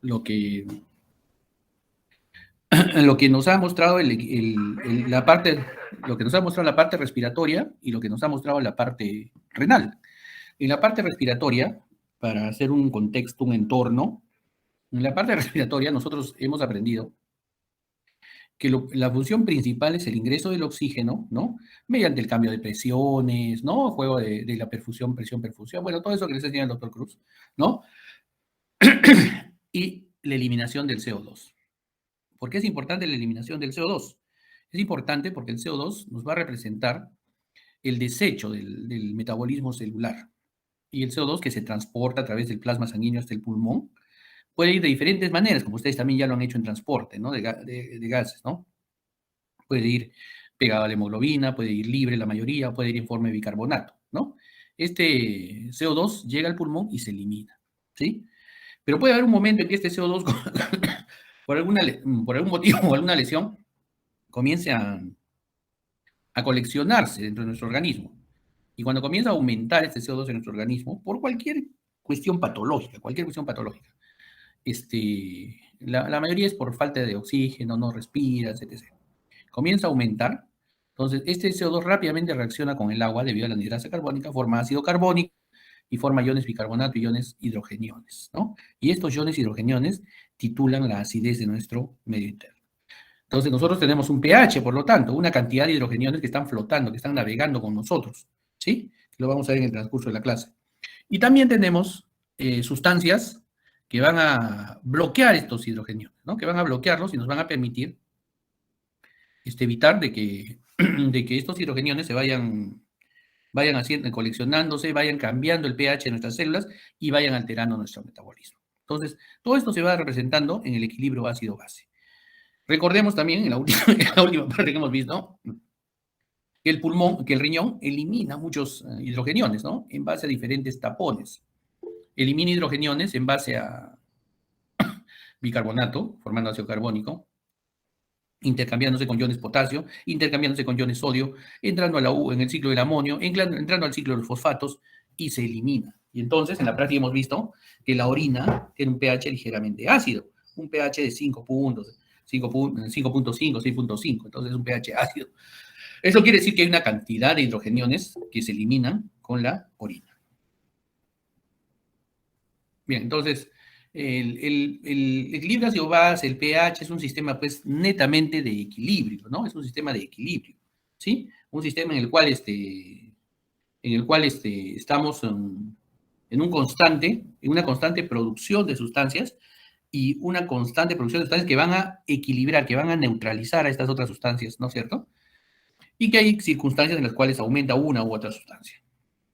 lo que, lo que nos ha mostrado la parte, lo que nos ha mostrado la parte respiratoria y lo que nos ha mostrado la parte renal. En la parte respiratoria, para hacer un contexto, un entorno, en la parte respiratoria nosotros hemos aprendido que la función principal es el ingreso del oxígeno, ¿no? Mediante el cambio de presiones, ¿no? Juego de la perfusión, presión, perfusión, bueno, todo eso que les enseña el doctor Cruz, ¿no? Y la eliminación del CO2. ¿Por qué es importante la eliminación del CO2? Es importante porque el CO2 nos va a representar el desecho del metabolismo celular. Y el CO2 que se transporta a través del plasma sanguíneo hasta el pulmón puede ir de diferentes maneras, como ustedes también ya lo han hecho en transporte, ¿no? De gases, ¿no? Puede ir pegado a la hemoglobina, puede ir libre la mayoría, puede ir en forma de bicarbonato, ¿no? Este CO2 llega al pulmón y se elimina, ¿sí? Pero puede haber un momento en que este CO2, por algún motivo o alguna lesión, comience a coleccionarse dentro de nuestro organismo. Y cuando comienza a aumentar este CO2 en nuestro organismo, por cualquier cuestión patológica, la mayoría es por falta de oxígeno, no respiras, etc. Comienza a aumentar, entonces este CO2 rápidamente reacciona con el agua debido a la anhidrasa carbónica, forma ácido carbónico y forma iones bicarbonato y iones hidrogeniones, ¿no? Y estos iones hidrogeniones titulan la acidez de nuestro medio interno. Entonces nosotros tenemos un pH, por lo tanto, una cantidad de hidrogeniones que están flotando, que están navegando con nosotros, ¿sí? Lo vamos a ver en el transcurso de la clase. Y también tenemos sustancias que van a bloquear estos hidrogeniones, ¿no? Que van a bloquearlos y nos van a permitir evitar de que estos hidrogeniones se vayan haciendo, coleccionándose, vayan cambiando el pH de nuestras células y vayan alterando nuestro metabolismo. Entonces, todo esto se va representando en el equilibrio ácido-base. Recordemos también, en la última, en la última parte que hemos visto, que el pulmón, que el riñón elimina muchos hidrogeniones, ¿no? En base a diferentes tapones. Elimina hidrogeniones en base a bicarbonato, formando ácido carbónico, intercambiándose con iones potasio, intercambiándose con iones sodio, entrando a en el ciclo del amonio, entrando al ciclo de los fosfatos y se elimina. Y entonces, en la práctica hemos visto que la orina tiene un pH ligeramente ácido, un pH de 5 puntos, 5.5, 6.5, entonces es un pH ácido. Eso quiere decir que hay una cantidad de hidrogeniones que se eliminan con la orina. Bien, entonces, el equilibrio ácido-base, el pH, es un sistema, pues, netamente de equilibrio, ¿no? Es un sistema de equilibrio, ¿sí? Un sistema en el cual, estamos en una constante producción de sustancias y una constante producción de sustancias que van a equilibrar, que van a neutralizar a estas otras sustancias, ¿no es cierto? Y que hay circunstancias en las cuales aumenta una u otra sustancia.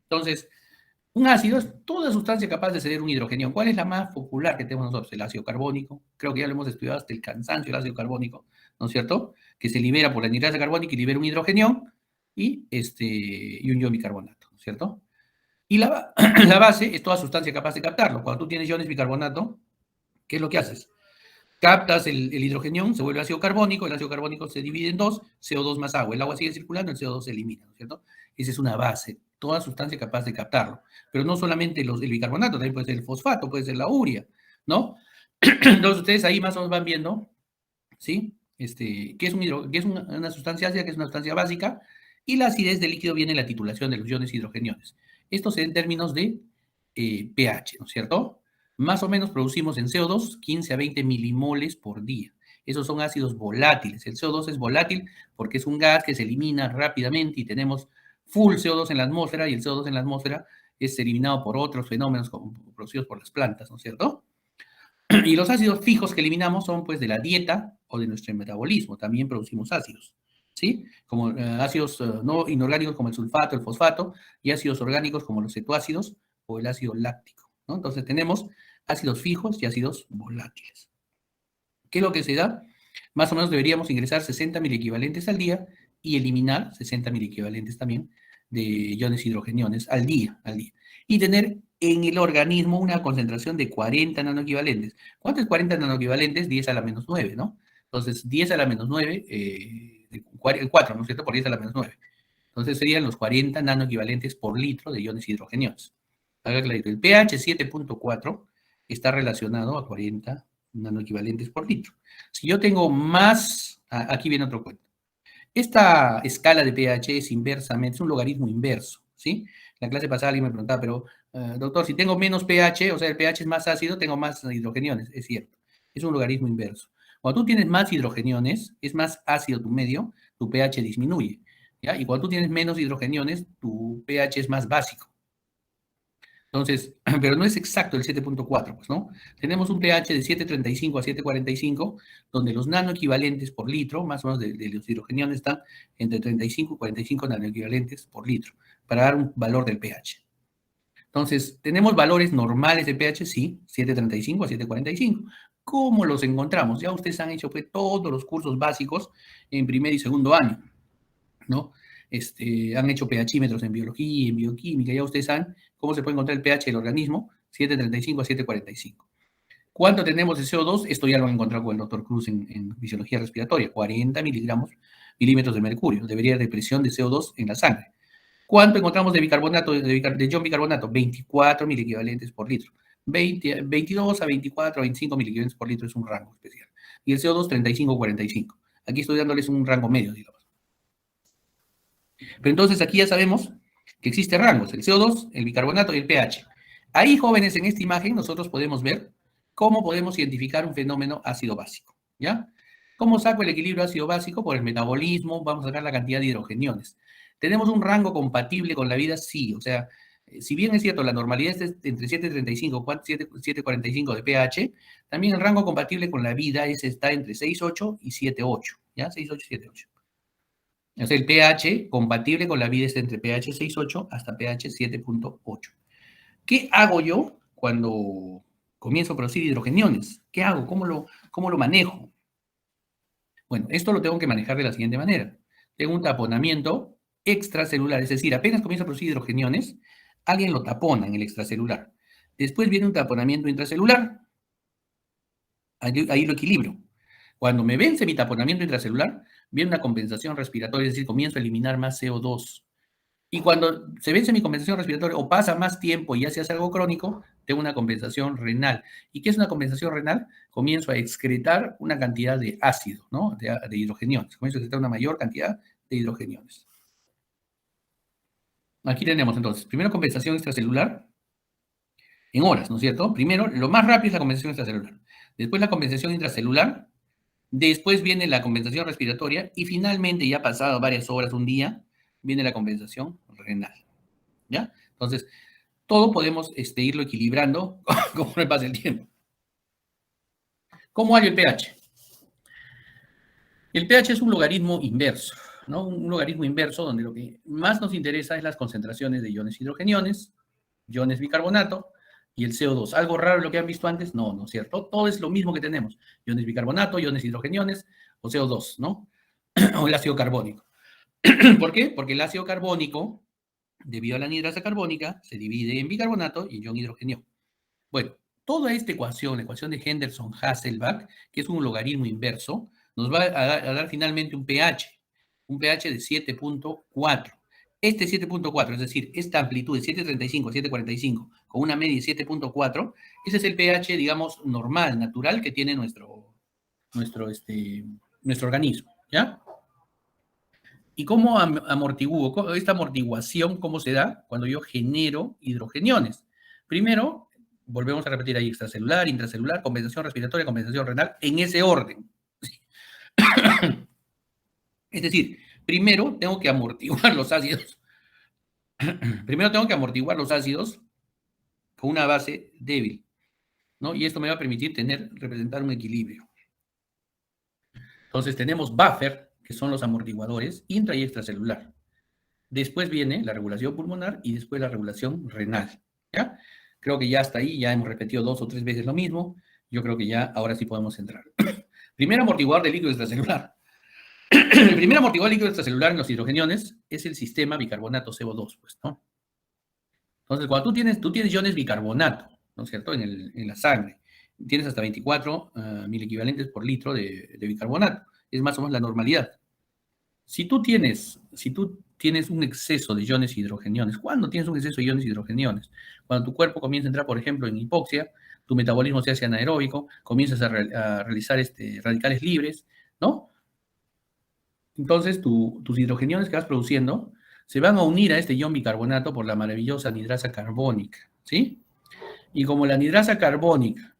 Entonces, un ácido es toda sustancia capaz de ceder un hidrogenio. ¿Cuál es la más popular que tenemos nosotros? El ácido carbónico. Creo que ya lo hemos estudiado hasta el cansancio, el ácido carbónico, ¿no es cierto? Que se libera por la anhidrasa carbónica y libera un hidrogenio y un ion bicarbonato, ¿no es cierto? Y la base es toda sustancia capaz de captarlo. Cuando tú tienes iones bicarbonato, ¿qué es lo que haces? Captas el hidrogenión, se vuelve ácido carbónico, el ácido carbónico se divide en dos, CO2 más agua. El agua sigue circulando, el CO2 se elimina, ¿no es cierto? Esa es una base, toda sustancia capaz de captarlo. Pero no solamente el bicarbonato, también puede ser el fosfato, puede ser la urea, ¿no? Entonces ustedes ahí más o menos van viendo, ¿sí? ¿Qué es, qué es una sustancia ácida, qué es una sustancia básica? Y la acidez del líquido viene en la titulación de los iones hidrogeniones. Esto es en términos de pH, ¿no es cierto? Más o menos producimos en CO2 15 a 20 milimoles por día. Esos son ácidos volátiles. El CO2 es volátil porque es un gas que se elimina rápidamente y tenemos full CO2 en la atmósfera y el CO2 en la atmósfera es eliminado por otros fenómenos producidos por las plantas, ¿no es cierto? Y los ácidos fijos que eliminamos son pues de la dieta o de nuestro metabolismo. También producimos ácidos, ¿sí? Como ácidos no inorgánicos como el sulfato, el fosfato, y ácidos orgánicos como los cetoácidos o el ácido láctico, ¿no? Entonces tenemos ácidos fijos y ácidos volátiles. ¿Qué es lo que se da? Más o menos deberíamos ingresar 60 miliequivalentes al día y eliminar 60 miliequivalentes también de iones hidrogeniones al día. Y tener en el organismo una concentración de 40 nanoequivalentes. ¿Cuánto es 40 nanoequivalentes? 10 a la menos 9, ¿no? Entonces, 10 a la menos 9, el 4, ¿no es cierto? Por 10 a la menos 9. Entonces serían los 40 nanoequivalentes por litro de iones hidrogeniones. Haga clarito, el pH 7.4 está relacionado a 40 nanoequivalentes por litro. Si yo tengo más, aquí viene otro cuento. Esta escala de pH es inversamente, es un logaritmo inverso, ¿sí? La clase pasada alguien me preguntaba, pero doctor, si tengo menos pH, o sea, el pH es más ácido, tengo más hidrogeniones. Es cierto, es un logaritmo inverso. Cuando tú tienes más hidrogeniones, es más ácido tu medio, tu pH disminuye, ¿ya? Y cuando tú tienes menos hidrogeniones, tu pH es más básico. Entonces, pero no es exacto el 7.4, pues, ¿no? Tenemos un pH de 7.35 a 7.45, donde los nanoequivalentes por litro, más o menos de los hidrogeniones, están entre 35 y 45 nanoequivalentes por litro, para dar un valor del pH. Entonces, ¿tenemos valores normales de pH? Sí, 7.35 a 7.45. ¿Cómo los encontramos? Ya ustedes han hecho pues, todos los cursos básicos en primer y segundo año, ¿no? Han hecho pHímetros en biología, en bioquímica, ya ustedes saben cómo se puede encontrar el pH del organismo, 7.35 a 7.45. ¿Cuánto tenemos de CO2? Esto ya lo han encontrado con el doctor Cruz en fisiología respiratoria, 40 milímetros de mercurio, debería de presión de CO2 en la sangre. ¿Cuánto encontramos de bicarbonato, de ion bicarbonato? 24 miliequivalentes por litro. 22 a 24 a 25 miliequivalentes por litro es un rango especial. Y el CO2, 35 a 45. Aquí estoy dándoles un rango medio, digamos. Pero entonces aquí ya sabemos que existen rangos, el CO2, el bicarbonato y el pH. Ahí, jóvenes, en esta imagen nosotros podemos ver cómo podemos identificar un fenómeno ácido-básico, ¿ya? ¿Cómo saco el equilibrio ácido-básico? Por el metabolismo, vamos a sacar la cantidad de hidrogeniones. ¿Tenemos un rango compatible con la vida? Sí, o sea, si bien es cierto, la normalidad es entre 7.35 y 7.45 de pH, también el rango compatible con la vida está entre 6.8 y 7.8, ¿ya? 6.8 y 7.8. O sea, el pH compatible con la vida está entre pH 6.8 hasta pH 7.8. ¿Qué hago yo cuando comienzo a producir hidrogeniones? ¿Qué hago? ¿Cómo lo manejo? Bueno, esto lo tengo que manejar de la siguiente manera. Tengo un taponamiento extracelular, es decir, apenas comienzo a producir hidrogeniones, alguien lo tapona en el extracelular. Después viene un taponamiento intracelular, ahí lo equilibro. Cuando me vence mi taponamiento intracelular, viene una compensación respiratoria, es decir, comienzo a eliminar más CO2. Y cuando se vence mi compensación respiratoria o pasa más tiempo y ya se hace algo crónico, tengo una compensación renal. ¿Y qué es una compensación renal? Comienzo a excretar una cantidad de ácido, ¿no? De hidrogeniones. Comienzo a excretar una mayor cantidad de hidrogeniones. Aquí tenemos entonces, primero compensación extracelular en horas, ¿no es cierto? Primero, lo más rápido es la compensación extracelular. Después la compensación intracelular. Después viene la compensación respiratoria. Y finalmente, ya pasado varias horas, un día, viene la compensación renal. ¿Ya? Entonces, todo podemos irlo equilibrando conforme pasa el tiempo. ¿Cómo hay el pH? El pH es un logaritmo inverso, ¿no? Un logaritmo inverso donde lo que más nos interesa es las concentraciones de iones hidrogeniones, iones bicarbonato y el CO2. ¿Algo raro lo que han visto antes? No, ¿no es cierto? Todo es lo mismo que tenemos. Iones bicarbonato, iones hidrogeniones o CO2, ¿no? O el ácido carbónico. ¿Por qué? Porque el ácido carbónico, debido a la anhidrasa carbónica, se divide en bicarbonato y ion hidrogenio. Bueno, toda esta ecuación, la ecuación de Henderson-Hasselbalch, que es un logaritmo inverso, nos va a dar finalmente un pH de 7.4. Este 7.4, es decir, esta amplitud de 7.35 a 7.45 con una media de 7.4, ese es el pH, digamos, normal, natural que tiene nuestro organismo, ¿ya? ¿Y cómo amortiguo? Esta amortiguación, ¿cómo se da? Cuando yo genero hidrogeniones. Primero, volvemos a repetir ahí, extracelular, intracelular, compensación respiratoria, compensación renal, en ese orden. Es decir, primero tengo que amortiguar los ácidos. Primero tengo que amortiguar los ácidos con una base débil, ¿no? Y esto me va a permitir representar un equilibrio. Entonces tenemos buffer, que son los amortiguadores, intra y extracelular. Después viene la regulación pulmonar y después la regulación renal, ¿ya? Creo que ya hasta ahí ya hemos repetido 2 o 3 veces lo mismo. Yo creo que ya ahora sí podemos entrar. Primer amortiguador de líquido extracelular. El primer amortiguador de líquido extracelular en los hidrogeniones es el sistema bicarbonato CO2, pues, ¿no? Entonces, cuando tú tienes iones bicarbonato, ¿no es cierto?, en la sangre, tienes hasta 24 miliequivalentes por litro de bicarbonato. Es más o menos la normalidad. Si tú tienes un exceso de iones hidrogeniones, ¿cuándo tienes un exceso de iones hidrogeniones? Cuando tu cuerpo comienza a entrar, por ejemplo, en hipoxia, tu metabolismo se hace anaeróbico, comienzas a realizar radicales libres, ¿no? Entonces, tus hidrogeniones que vas produciendo se van a unir a este ion bicarbonato por la maravillosa anidrasa carbónica, ¿sí? Y como la anidrasa carbónica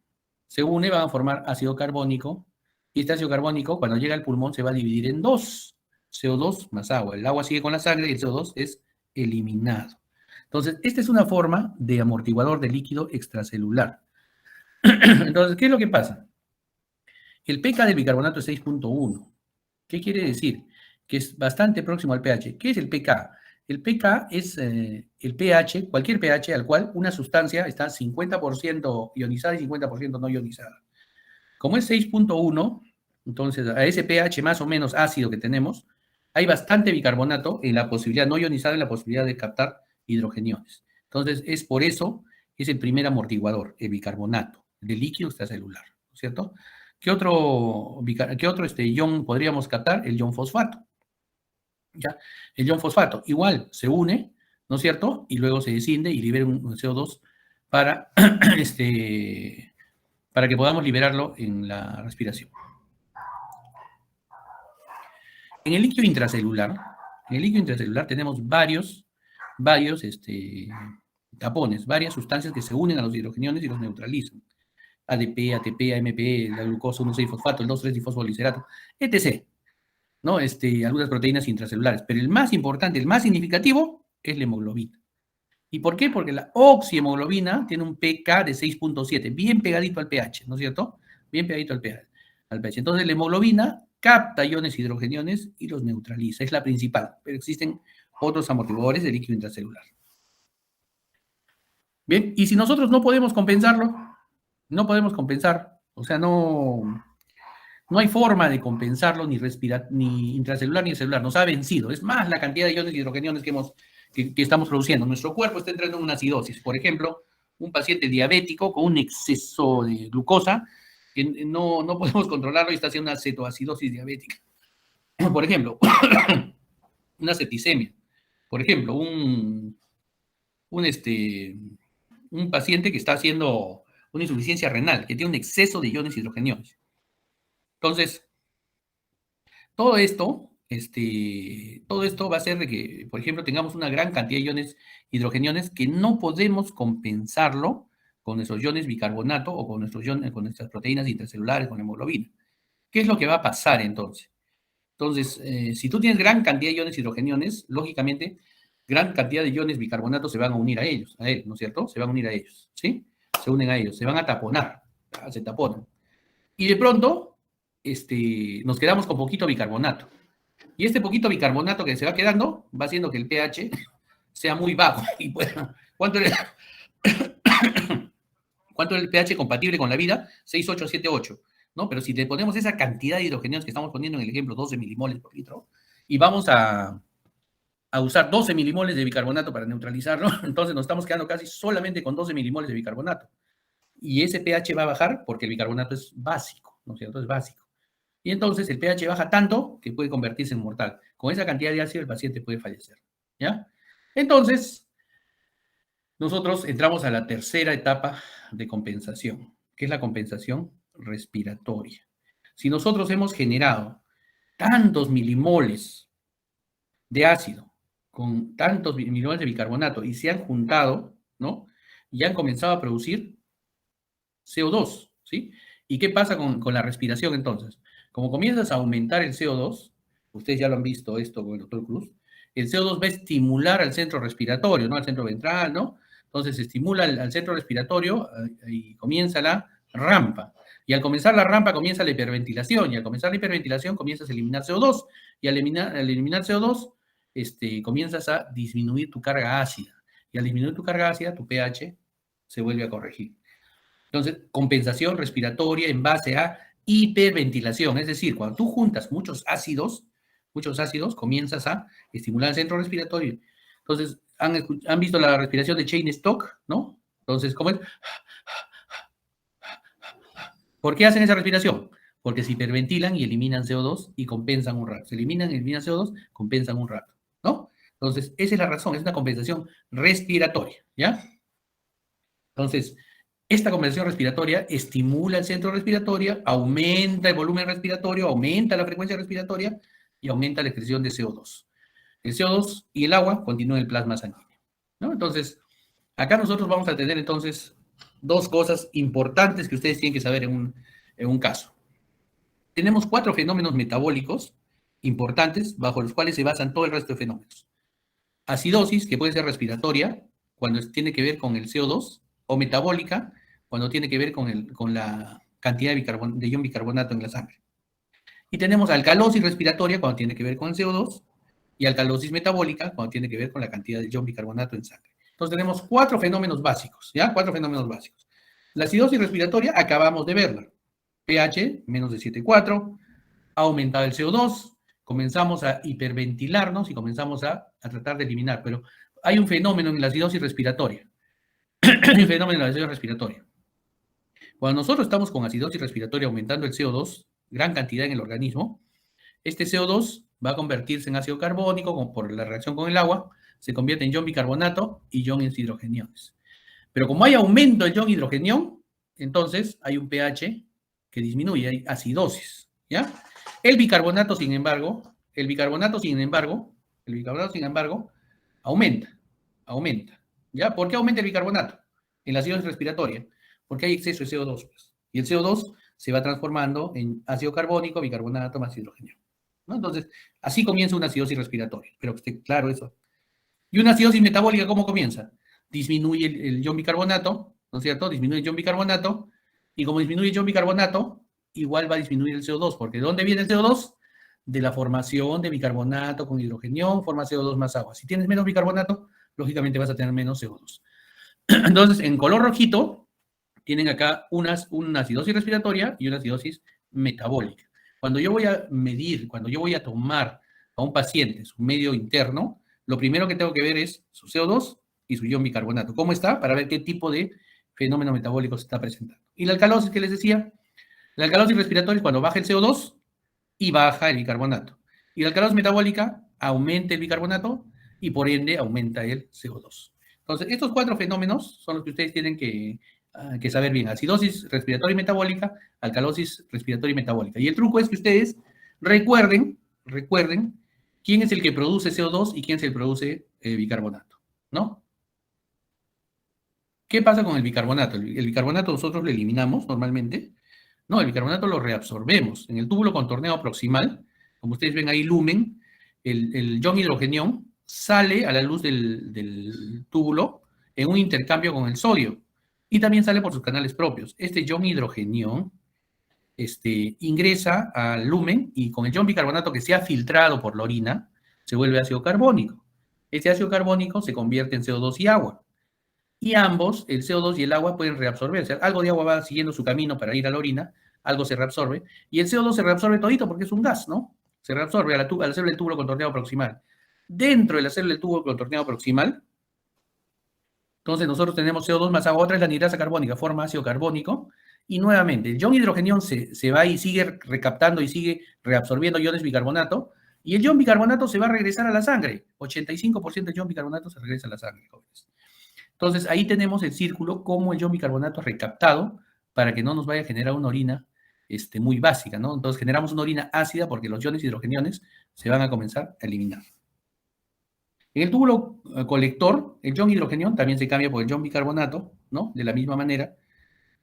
se une, van a formar ácido carbónico, y este ácido carbónico, cuando llega al pulmón, se va a dividir en dos, CO2 más agua. El agua sigue con la sangre y el CO2 es eliminado. Entonces, esta es una forma de amortiguador de líquido extracelular. Entonces, ¿qué es lo que pasa? El pK del bicarbonato es 6.1. ¿Qué quiere decir? Que es bastante próximo al pH. ¿Qué es el pK? El pK es el pH, cualquier pH al cual una sustancia está 50% ionizada y 50% no ionizada. Como es 6.1, entonces a ese pH más o menos ácido que tenemos, hay bastante bicarbonato en la posibilidad no ionizada, en la posibilidad de captar hidrogeniones. Entonces, es por eso, es el primer amortiguador, el bicarbonato, de líquido extracelular, ¿cierto? ¿Qué otro ion podríamos captar? El ion fosfato. ¿Ya? El ion fosfato, igual, se une, ¿no es cierto? Y luego se desciende y libera un CO2 para, para que podamos liberarlo en la respiración. En el líquido intracelular tenemos varios tapones, varias sustancias que se unen a los hidrogeniones y los neutralizan. ADP, ATP, AMP, la glucosa 1,6-fosfato, el 2,3-difosfoglicerato, etc. ¿No? Algunas proteínas intracelulares. Pero el más importante, el más significativo, es la hemoglobina. ¿Y por qué? Porque la oxihemoglobina tiene un pK de 6.7, bien pegadito al pH, ¿no es cierto? Bien pegadito al pH. Entonces, la hemoglobina capta iones hidrogeniones y los neutraliza. Es la principal, pero existen otros amortiguadores de líquido intracelular. Bien, y si nosotros no podemos compensarlo, no podemos compensar, o sea, no hay forma de compensarlo ni intracelular ni celular, nos ha vencido. Es más la cantidad de iones hidrogeniones que estamos produciendo. Nuestro cuerpo está entrando en una acidosis. Por ejemplo, un paciente diabético con un exceso de glucosa, que no podemos controlarlo y está haciendo una cetoacidosis diabética. Por ejemplo, una septicemia. Por ejemplo, un paciente que está haciendo una insuficiencia renal, que tiene un exceso de iones hidrogeniones. Entonces, todo esto va a hacer de que, por ejemplo, tengamos una gran cantidad de iones hidrogeniones que no podemos compensarlo con nuestros iones bicarbonato o con nuestras proteínas intracelulares, con hemoglobina. ¿Qué es lo que va a pasar entonces? Entonces, si tú tienes gran cantidad de iones hidrogeniones, lógicamente, gran cantidad de iones bicarbonato se van a unir a él, ¿no es cierto? Se van a unir a ellos, ¿sí? Se unen a ellos, se van a taponar, se taponan. Y de pronto, nos quedamos con poquito bicarbonato. Y este poquito bicarbonato que se va quedando va haciendo que el pH sea muy bajo. Y bueno, ¿cuánto es el pH compatible con la vida? 6,8, 7,8. ¿No? Pero si le ponemos esa cantidad de hidrogeniones que estamos poniendo en el ejemplo, 12 milimoles por litro, y vamos a usar 12 milimoles de bicarbonato para neutralizarlo, entonces nos estamos quedando casi solamente con 12 milimoles de bicarbonato. Y ese pH va a bajar porque el bicarbonato es básico, ¿no es cierto? Es básico. Y entonces el pH baja tanto que puede convertirse en mortal. Con esa cantidad de ácido el paciente puede fallecer. ¿Ya? Entonces, nosotros entramos a la tercera etapa de compensación, que es la compensación respiratoria. Si nosotros hemos generado tantos milimoles de ácido con tantos milimoles de bicarbonato y se han juntado, ¿no? Y han comenzado a producir CO2, ¿sí? ¿Y qué pasa con la respiración entonces? Como comienzas a aumentar el CO2, ustedes ya lo han visto esto con el doctor Cruz, el CO2 va a estimular al centro respiratorio, ¿no? Al centro ventral, ¿no? Entonces estimula al centro respiratorio y comienza la rampa. Y al comenzar la rampa comienza la hiperventilación, y al comenzar la hiperventilación comienzas a eliminar CO2, y al eliminar CO2 comienzas a disminuir tu carga ácida. Y al disminuir tu carga ácida, tu pH se vuelve a corregir. Entonces, compensación respiratoria en base a hiperventilación, es decir, cuando tú juntas muchos ácidos, comienzas a estimular el centro respiratorio. Entonces, han visto la respiración de Cheyne-Stokes, ¿no? Entonces, ¿cómo es? ¿Por qué hacen esa respiración? Porque se hiperventilan y eliminan CO2 y compensan un rato. Se eliminan y eliminan CO2, compensan un rato, ¿no? Entonces, esa es la razón, es una compensación respiratoria, ¿ya? Entonces, Esta conversión respiratoria estimula el centro respiratorio, aumenta el volumen respiratorio, aumenta la frecuencia respiratoria y aumenta la excreción de CO2. El CO2 y el agua continúan en el plasma sanguíneo, ¿no? Entonces, acá nosotros vamos a tener entonces dos cosas importantes que ustedes tienen que saber en un caso. Tenemos 4 fenómenos metabólicos importantes bajo los cuales se basan todo el resto de fenómenos. Acidosis, que puede ser respiratoria, cuando tiene que ver con el CO2, o metabólica, cuando tiene que ver con la cantidad de ion bicarbonato en la sangre. Y tenemos alcalosis respiratoria, cuando tiene que ver con el CO2, y alcalosis metabólica, cuando tiene que ver con la cantidad de ion bicarbonato en sangre. Entonces tenemos 4 fenómenos básicos, ¿ya? 4 fenómenos básicos. La acidosis respiratoria, acabamos de verla. pH, menos de 7,4, ha aumentado el CO2, comenzamos a hiperventilarnos y comenzamos a tratar de eliminar, pero hay un fenómeno en la acidosis respiratoria. Hay un fenómeno en la acidosis respiratoria. Cuando nosotros estamos con acidosis respiratoria aumentando el CO2, gran cantidad en el organismo, este CO2 va a convertirse en ácido carbónico por la reacción con el agua, se convierte en ion bicarbonato y iones hidrogeniones. Pero como hay aumento del ion hidrogenión, entonces hay un pH que disminuye, hay acidosis, ¿ya? El bicarbonato, sin embargo, aumenta, ¿ya? ¿Por qué aumenta el bicarbonato en la acidosis respiratoria? Porque hay exceso de CO2, pues, y el CO2 se va transformando en ácido carbónico, bicarbonato más hidrógeno, ¿no? Entonces, así comienza una acidosis respiratoria, pero que esté claro eso. Y una acidosis metabólica, ¿cómo comienza? Disminuye el ion bicarbonato, ¿no es cierto? Disminuye el ion bicarbonato, y como disminuye el ion bicarbonato, igual va a disminuir el CO2, porque ¿de dónde viene el CO2? De la formación de bicarbonato con hidrogenión, forma CO2 más agua. Si tienes menos bicarbonato, lógicamente vas a tener menos CO2. Entonces, en color rojito, tienen acá una acidosis respiratoria y una acidosis metabólica. Cuando yo voy a medir, cuando yo voy a tomar a un paciente su medio interno, lo primero que tengo que ver es su CO2 y su ion bicarbonato. ¿Cómo está? Para ver qué tipo de fenómeno metabólico se está presentando. Y la alcalosis que les decía, la alcalosis respiratoria es cuando baja el CO2 y baja el bicarbonato. Y la alcalosis metabólica aumenta el bicarbonato y por ende aumenta el CO2. Entonces, estos 4 fenómenos son los que ustedes tienen que saber bien. Acidosis respiratoria y metabólica, alcalosis respiratoria y metabólica. Y el truco es que ustedes recuerden quién es el que produce CO2 y quién es el que produce bicarbonato, ¿no? ¿Qué pasa con el bicarbonato? El bicarbonato nosotros lo eliminamos normalmente. No, el bicarbonato lo reabsorbemos. En el túbulo contorneado proximal, como ustedes ven ahí, lumen, el ion hidrogenión sale a la luz del túbulo en un intercambio con el sodio y también sale por sus canales propios. Este ion hidrogenión ingresa al lumen y con el ion bicarbonato que se ha filtrado por la orina, se vuelve ácido carbónico. Este ácido carbónico se convierte en CO2 y agua. Y ambos, el CO2 y el agua, pueden reabsorberse. Algo de agua va siguiendo su camino para ir a la orina, algo se reabsorbe, y el CO2 se reabsorbe todito porque es un gas, ¿no? Se reabsorbe a la célula del túbulo contorneado proximal. Dentro de la célula del túbulo contorneado proximal, entonces nosotros tenemos CO2 más agua, otra es la anhidrasa carbónica, forma ácido carbónico, y nuevamente, el ion hidrogenión se va y sigue recaptando y sigue reabsorbiendo iones bicarbonato, y el ion bicarbonato se va a regresar a la sangre. 85% del ion bicarbonato se regresa a la sangre, jóvenes. Entonces, ahí tenemos el círculo, cómo el ion bicarbonato es recaptado para que no nos vaya a generar una orina muy básica, ¿no? Entonces, generamos una orina ácida porque los iones hidrogeniones se van a comenzar a eliminar. En el túbulo colector, el ion hidrogenión también se cambia por el ion bicarbonato, ¿no? De la misma manera,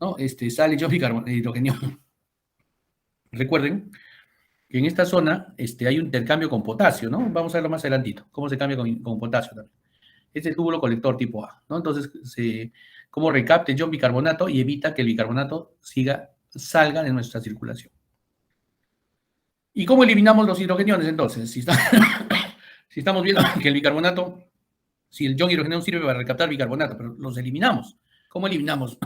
¿no? Sale el ion hidrogenión. Recuerden que en esta zona hay un intercambio con potasio, ¿no? Vamos a verlo más adelantito, cómo se cambia con potasio también. Es el túbulo colector tipo A, ¿no? Entonces, cómo recapta el ion bicarbonato y evita que el bicarbonato salga de nuestra circulación. ¿Y cómo eliminamos los hidrogeniones entonces? Si estamos viendo que el bicarbonato, si el ion hidrogenión sirve para recaptar bicarbonato, pero los eliminamos. ¿Cómo eliminamos?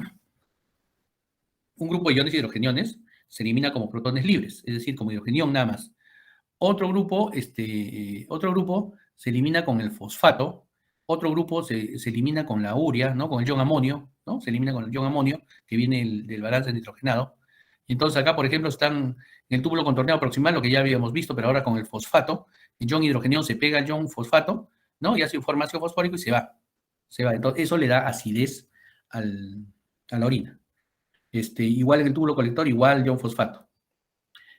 Un grupo de iones hidrogeniones se elimina como protones libres, es decir, como hidrogenión nada más. Otro grupo se elimina con el fosfato. Otro grupo se elimina con la urea, ¿no? Con el ion amonio, ¿no? Se elimina con el ion amonio, que viene del balance nitrogenado. Entonces acá, por ejemplo, están en el túbulo contorneado proximal, lo que ya habíamos visto, pero ahora con el fosfato. El ion hidrogenión se pega al ion fosfato, ¿no? Y hace forma ácido fosfórico y se va. Entonces eso le da acidez a la orina. Igual en el túbulo colector, igual ion fosfato.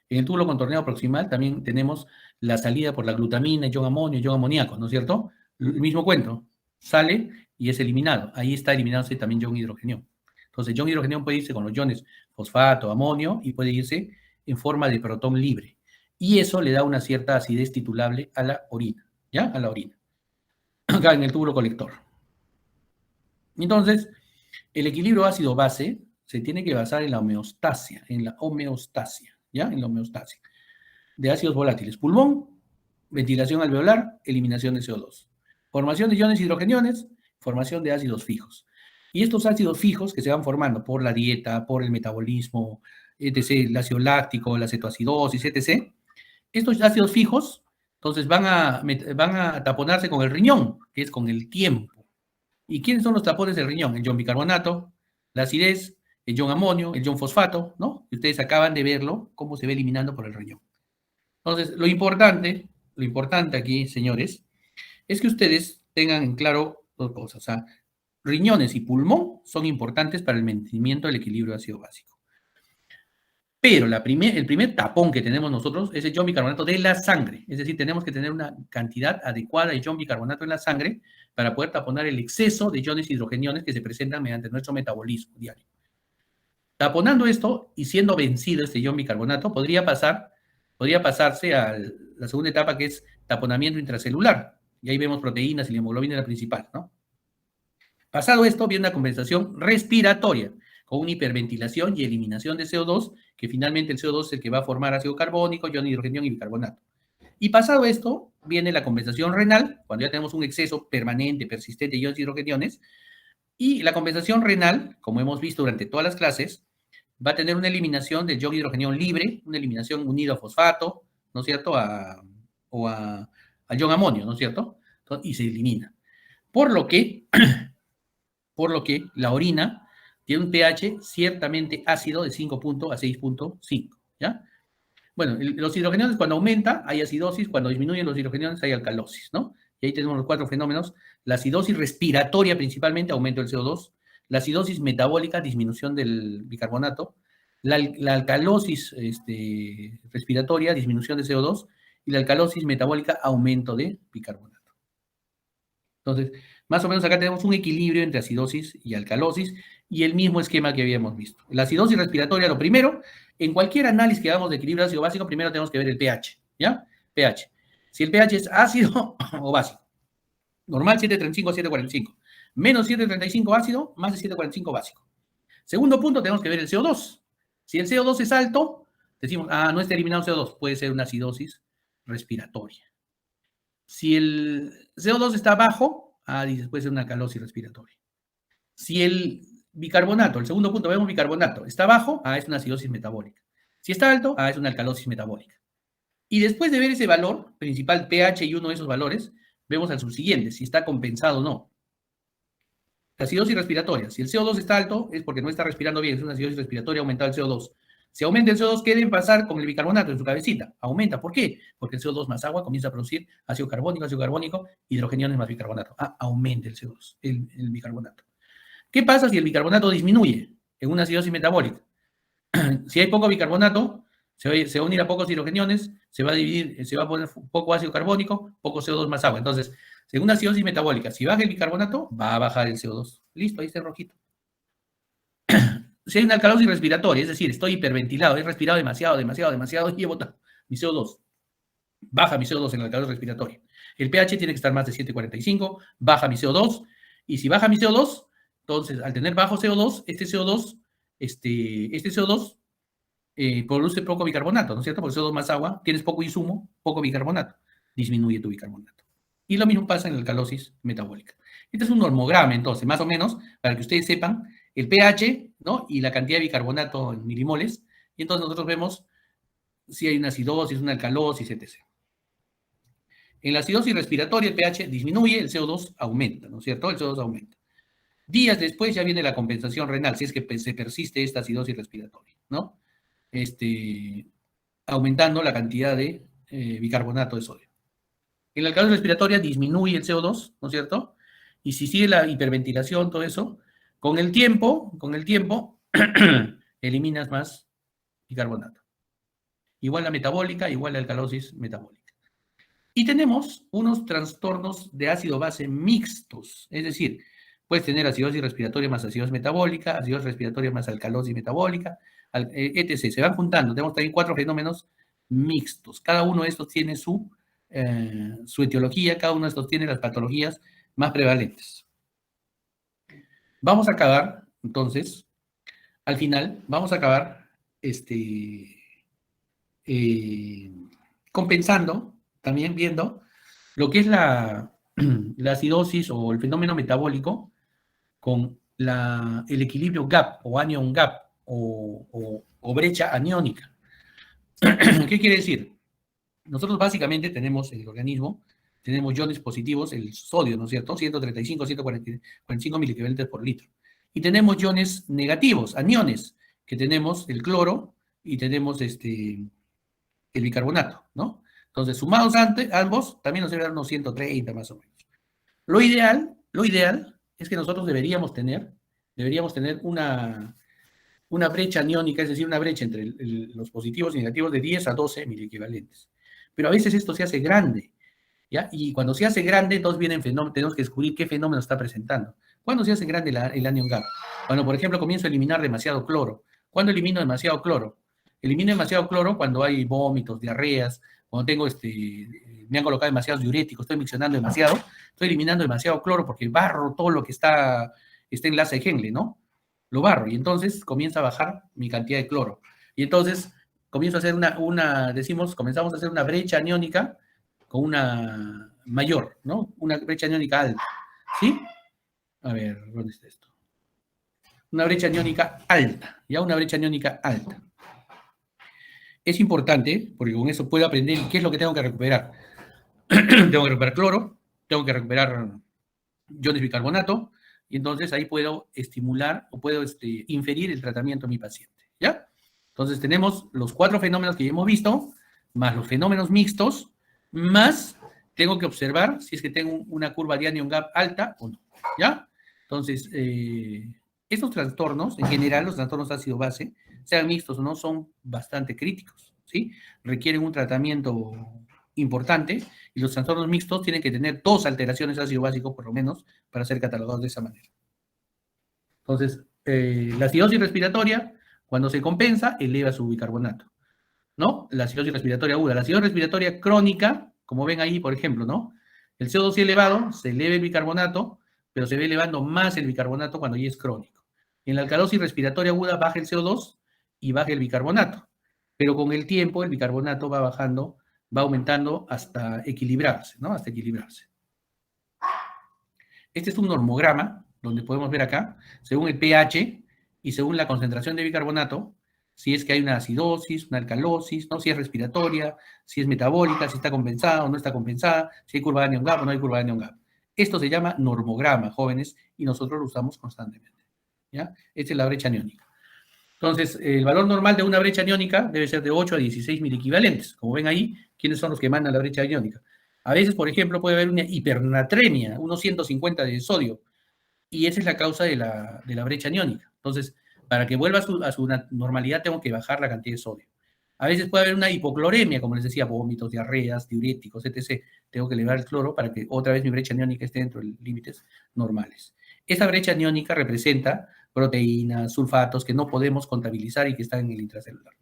En el túbulo contorneado proximal también tenemos la salida por la glutamina, ion amonio, ion amoníaco, ¿no es cierto? El mismo cuento, sale y es eliminado. Ahí está eliminándose también ion hidrogenión. Entonces, ion hidrogenión puede irse con los iones fosfato, amonio, y puede irse en forma de protón libre. Y eso le da una cierta acidez titulable a la orina, ¿ya? A la orina. Acá en el túbulo colector. Entonces, el equilibrio ácido-base se tiene que basar en la homeostasia, ¿ya? En la homeostasia de ácidos volátiles. Pulmón, ventilación alveolar, eliminación de CO2. Formación de iones hidrogeniones, formación de ácidos fijos. Y estos ácidos fijos que se van formando por la dieta, por el metabolismo, etc., el ácido láctico, la cetoacidosis, etc., estos ácidos fijos, entonces van a taponarse con el riñón, que es con el tiempo. ¿Y quiénes son los tapones del riñón? El ion bicarbonato, la acidez, el ion amonio, el ion fosfato, ¿no? Y ustedes acaban de verlo, cómo se va eliminando por el riñón. Entonces, lo importante aquí, señores, es que ustedes tengan en claro dos cosas. O sea, riñones y pulmón son importantes para el mantenimiento del equilibrio ácido básico. Pero el primer tapón que tenemos nosotros es el ion bicarbonato de la sangre. Es decir, tenemos que tener una cantidad adecuada de ion bicarbonato en la sangre para poder taponar el exceso de iones hidrogeniones que se presentan mediante nuestro metabolismo diario. Taponando esto y siendo vencido este ion bicarbonato, podría pasarse a la segunda etapa, que es taponamiento intracelular. Y ahí vemos proteínas y la hemoglobina es la principal, ¿no? Pasado esto, viene una compensación respiratoria, con una hiperventilación y eliminación de CO2, que finalmente el CO2 es el que va a formar ácido carbónico, ion hidrogenión y bicarbonato. Y pasado esto, viene la compensación renal, cuando ya tenemos un exceso permanente, persistente de iones hidrogeniones, y la compensación renal, como hemos visto durante todas las clases, va a tener una eliminación del ion hidrogenión libre, una eliminación unida a fosfato, ¿no es cierto?, o a ion amonio, ¿no es cierto? Y se elimina. Por lo que la orina tiene un pH ciertamente ácido de 5 a 6.5, ¿ya? Bueno, los hidrogeniones cuando aumenta hay acidosis, cuando disminuyen los hidrogeniones hay alcalosis, ¿no? Y ahí tenemos los 4 fenómenos. La acidosis respiratoria principalmente, aumento del CO2. La acidosis metabólica, disminución del bicarbonato. La alcalosis respiratoria, disminución de CO2. Y la alcalosis metabólica, aumento de bicarbonato. Entonces, más o menos acá tenemos un equilibrio entre acidosis y alcalosis y el mismo esquema que habíamos visto. La acidosis respiratoria, lo primero, en cualquier análisis que hagamos de equilibrio ácido básico, primero tenemos que ver el pH, ¿ya? pH. Si el pH es ácido o básico. Normal 7.35 a 7.45. Menos 7.35 ácido, más de 7.45 básico. Segundo punto, tenemos que ver el CO2. Si el CO2 es alto, decimos, no está eliminado CO2, puede ser una acidosis respiratoria. Si el CO2 está bajo, puede ser una alcalosis respiratoria. Si el bicarbonato, el segundo punto, vemos bicarbonato, está bajo, es una acidosis metabólica. Si está alto, es una alcalosis metabólica. Y después de ver ese valor principal, pH y uno de esos valores, vemos al subsiguiente, si está compensado o no. La acidosis respiratoria, si el CO2 está alto, es porque no está respirando bien, es una acidosis respiratoria aumentada el CO2. Si aumenta el CO2, ¿qué debe pasar con el bicarbonato en su cabecita? Aumenta. ¿Por qué? Porque el CO2 más agua comienza a producir ácido carbónico, hidrogeniones más bicarbonato. Aumenta el CO2, el bicarbonato. ¿Qué pasa si el bicarbonato disminuye en una acidosis metabólica? Si hay poco bicarbonato, se va a unir a pocos hidrogeniones, se va a dividir, se va a poner poco ácido carbónico, poco CO2 más agua. Entonces, según una acidosis metabólica, si baja el bicarbonato, va a bajar el CO2. Listo, ahí está el rojito. Si hay una alcalosis respiratoria, es decir, estoy hiperventilado, he respirado demasiado y he botado mi CO2. Baja mi CO2 en la alcalosis respiratoria. El pH tiene que estar más de 7.45, baja mi CO2, y si baja mi CO2, entonces, al tener bajo CO2, este CO2 produce poco bicarbonato, ¿no es cierto? Porque CO2 más agua, tienes poco insumo, poco bicarbonato, disminuye tu bicarbonato. Y lo mismo pasa en la alcalosis metabólica. Este es un normograma, entonces, más o menos, para que ustedes sepan el pH, ¿no? Y la cantidad de bicarbonato en milimoles. Y entonces nosotros vemos si hay una acidosis, una alcalosis, etc. En la acidosis respiratoria el pH disminuye, el CO2 aumenta, ¿no es cierto? El CO2 aumenta. Días después ya viene la compensación renal, si es que se persiste esta acidosis respiratoria, ¿no? Aumentando la cantidad de bicarbonato de sodio. En la alcalosis respiratoria disminuye el CO2, ¿no es cierto? Y si sigue la hiperventilación, todo eso, Con el tiempo, eliminas más bicarbonato. Igual la metabólica, igual la alcalosis metabólica. Y tenemos unos trastornos de ácido-base mixtos, es decir, puedes tener acidosis respiratoria más acidosis metabólica, acidosis respiratoria más alcalosis metabólica, etc. Se van juntando. Tenemos también 4 fenómenos mixtos. Cada uno de estos tiene su etiología, cada uno de estos tiene las patologías más prevalentes. Vamos a acabar, entonces, al final, vamos a acabar compensando, también viendo lo que es la acidosis o el fenómeno metabólico con el equilibrio gap o anion gap o brecha aniónica. ¿Qué quiere decir? Nosotros básicamente tenemos en el organismo, tenemos iones positivos, el sodio, ¿no es cierto? 135, 145 miliequivalentes por litro. Y tenemos iones negativos, aniones, que tenemos el cloro y tenemos el bicarbonato, ¿no? Entonces, sumados ambos, también nos debe dar unos 130 más o menos. Lo ideal es que nosotros deberíamos tener una brecha aniónica, es decir, una brecha entre los positivos y negativos de 10 a 12 miliequivalentes. Pero a veces esto se hace grande, ¿ya? Y cuando se hace grande, entonces vienen fenómenos, tenemos que descubrir qué fenómeno está presentando. ¿Cuándo se hace grande el anion gap? Cuando, por ejemplo, comienzo a eliminar demasiado cloro. ¿Cuándo elimino demasiado cloro? Elimino demasiado cloro cuando hay vómitos, diarreas, cuando tengo me han colocado demasiados diuréticos, estoy miccionando demasiado, estoy eliminando demasiado cloro porque barro todo lo que está enlace de Henle, ¿no? Lo barro y entonces comienza a bajar mi cantidad de cloro. Y entonces comienzo a hacer comenzamos a hacer una brecha aniónica con una mayor, ¿no? Una brecha aniónica alta, ¿sí? A ver, ¿dónde está esto? Una brecha aniónica alta, ya una brecha aniónica alta. Es importante, porque con eso puedo aprender qué es lo que tengo que recuperar. Tengo que recuperar cloro, tengo que recuperar iones bicarbonato, y entonces ahí puedo estimular o puedo inferir el tratamiento a mi paciente, ¿ya? Entonces tenemos los 4 fenómenos que ya hemos visto, más los fenómenos mixtos, más tengo que observar si es que tengo una curva de anion gap alta o no, ¿ya? Entonces, estos trastornos, en general, los trastornos ácido-base, sean mixtos o no, son bastante críticos, ¿sí? Requieren un tratamiento importante y los trastornos mixtos tienen que tener 2 alteraciones ácido-básico, por lo menos, para ser catalogados de esa manera. Entonces, la acidosis respiratoria, cuando se compensa, eleva su bicarbonato, ¿no? La acidosis respiratoria aguda. La acidosis respiratoria crónica, como ven ahí, por ejemplo, ¿no? El CO2 elevado, se eleva el bicarbonato, pero se ve elevando más el bicarbonato cuando ya es crónico. En la alcalosis respiratoria aguda baja el CO2 y baja el bicarbonato, pero con el tiempo el bicarbonato va bajando, va aumentando hasta equilibrarse, ¿no? Hasta equilibrarse. Este es un normograma, donde podemos ver acá, según el pH y según la concentración de bicarbonato, si es que hay una acidosis, una alcalosis, ¿no? Si es respiratoria, si es metabólica, si está compensada o no está compensada, si hay curva de anion gap o no hay curva de anion gap. Esto se llama normograma, jóvenes, y nosotros lo usamos constantemente, ¿ya? Esta es la brecha aniónica. Entonces, el valor normal de una brecha aniónica debe ser de 8 a 16 miliequivalentes. Como ven ahí, ¿quiénes son los que mandan la brecha aniónica? A veces, por ejemplo, puede haber una hipernatremia, unos 150 de sodio, y esa es la causa de la brecha aniónica. Entonces, para que vuelva a su normalidad, tengo que bajar la cantidad de sodio. A veces puede haber una hipocloremia, como les decía, vómitos, diarreas, diuréticos, etc. Tengo que elevar el cloro para que otra vez mi brecha aniónica esté dentro de límites normales. Esa brecha aniónica representa proteínas, sulfatos que no podemos contabilizar y que están en el intracelular.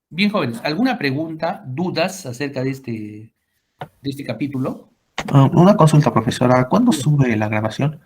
Bien, jóvenes, ¿alguna pregunta, dudas acerca de este capítulo? Una consulta, profesora. ¿Cuándo sube la grabación?